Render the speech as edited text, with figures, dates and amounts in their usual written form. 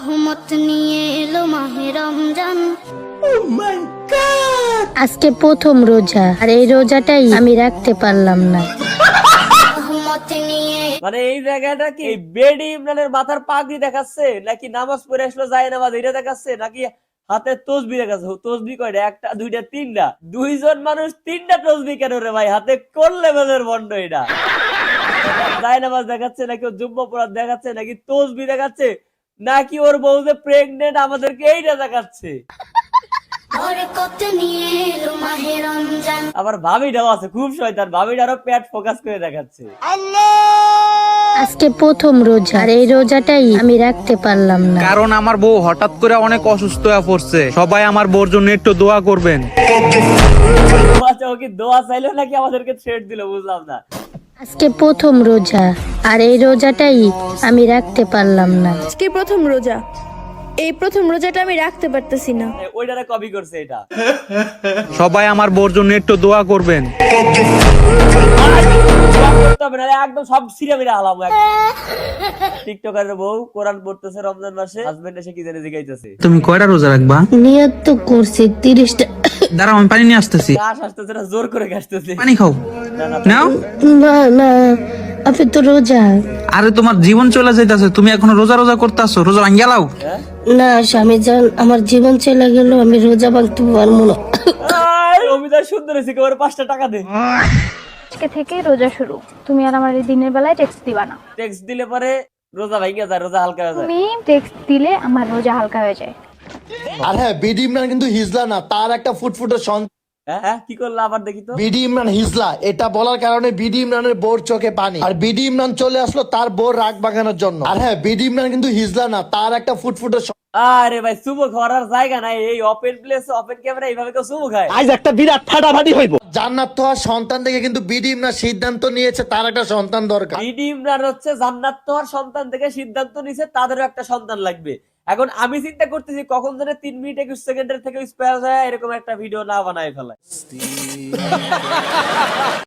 রহমত নিয়ে এলো মাহে রমজান। আজকে প্রথম রোজা, আর এই রোজাটাই আমি রাখতে পারলাম না। রহমত নিয়ে মানে এই জায়গাটা কি বেডি ইমরানের মাথার পাগড়ি দেখাচ্ছে নাকি নামাজ পড়ে আসলো যায় নামাজ এটা দেখাচ্ছে নাকি হাতে তসবি দেখাচ্ছে? তসবি কয়টা? একটা দুইটা তিনটা, দুইজন মানুষ তিনটা তসবি কেন রে ভাই? হাতে কোন লেভেলের বন্ড এটা? যায় নামাজ দেখাচ্ছে নাকি ওর জুম্মা পড়া দেখাচ্ছে নাকি তসবি দেখাচ্ছে নাকি ওর বউ যে প্রেগনেন্ট আমাদেরকে এইটা দেখাচ্ছে? বরকত নিয়ে এলো মাহে রমজান। আবার ভাবিটাও আছে খুব শয়তান, ভাবিটারও পেট ফোকাস করে দেখাচ্ছে। আজকে প্রথম রোজা, আর এই রোজাটাই আমি রাখতে পারলাম না। কারণ আমার বউ হঠাৎ করে অনেক অসুস্থ হয়ে পড়ছে। সবাই আমার বউর জন্য একটু দোয়া করবেন। আচ্ছা, ও কি দোয়া চাইলো নাকি আমাদেরকে থ্রেট দিল বুঝলাম না। আজকে প্রথম রোজা, আর এই রোজাটাই আমি রাখতে পারলাম না। আজকে প্রথম রোজা, এই প্রথম রোজাটা আমি রাখতে পারতেছি না। ওইটারে কপি করছে এটা। সবাই আমার বউর জন্য একটু দোয়া করবেন। তবে নাহলে একদম সব সিরে মিরে হালাম। টিকটকারের বউ কোরআন পড়তেছে রমজান মাসে, হাজবেন্ড এসে কি জানে জিগাইতেছে। তুমি কয়টা রোজা রাখবা? নিয়ত তো করছি 30টা। দাঁড়াও, আমি পানি নিয়ে আসতেছি। গাছ আসতেছে না, জোর করে আসতেছে। পানি খাও। নাও। না না, আপনি তো রোজা। আরে তোমার জীবন চলে যাইতাছে, তুমি এখনো রোজা রোজা করতেছো। রোজা ভাঙ্গিয়া লাও। না স্বামী জান, আমার জীবন চলে গেল, আমি রোজা ভাঙতে পারবো না। অমিতার সুন্দর হয়েছে, কেবল 5টা টাকা দে। আজকে থেকে রোজা শুরু। তুমি আর আমার এই দিনের বেলায় টেক্সট দিবা না। টেক্সট দিলে পরে রোজা ভাঙ্গা যায়, রোজা হালকা হয়ে যায়। তুমি টেক্সট দিলে আমার রোজা হালকা হয়ে যায়। আর হ্যাঁ, বিডি ইমরান কিন্তু হিজলা না, তার একটা ফুটফুটে সন্তান। হ্যাঁ কি করলো আবার দেখি তো। বিডি ইমরান হিজলা, এটা বলার কারণে বিডি ইমরানের বোর চোখে পানি। আর বিডি ইমরান চলে আসলো তার বোর রাগ বাগানোর জন্য। আর হ্যাঁ, বিডি ইমরান কিন্তু হিজলা না, তার একটা ফুটফুটে আরে ভাই, চুমু খাওয়ার জায়গা নাই এই ওপেন প্লেস, ওপেন ক্যামেরা এইভাবে কেউ চুমু খায়? জান্নাত তো আর সন্তান থেকে কিন্তু বিডি ইমরান সিদ্ধান্ত নিয়েছে তার একটা সন্তান দরকার। বিডি ইমরান হচ্ছে জান্নাত তোহার সন্তান থেকে সিদ্ধান্ত নিছে তাদেরও একটা সন্তান লাগবে। এখন আমি চিন্তা করতেছি কখন যেন 3 মিনিট 21 সেকেন্ডের থেকে স্পেয়ার হয় এরকম একটা ভিডিও না বানায় ফেলায়।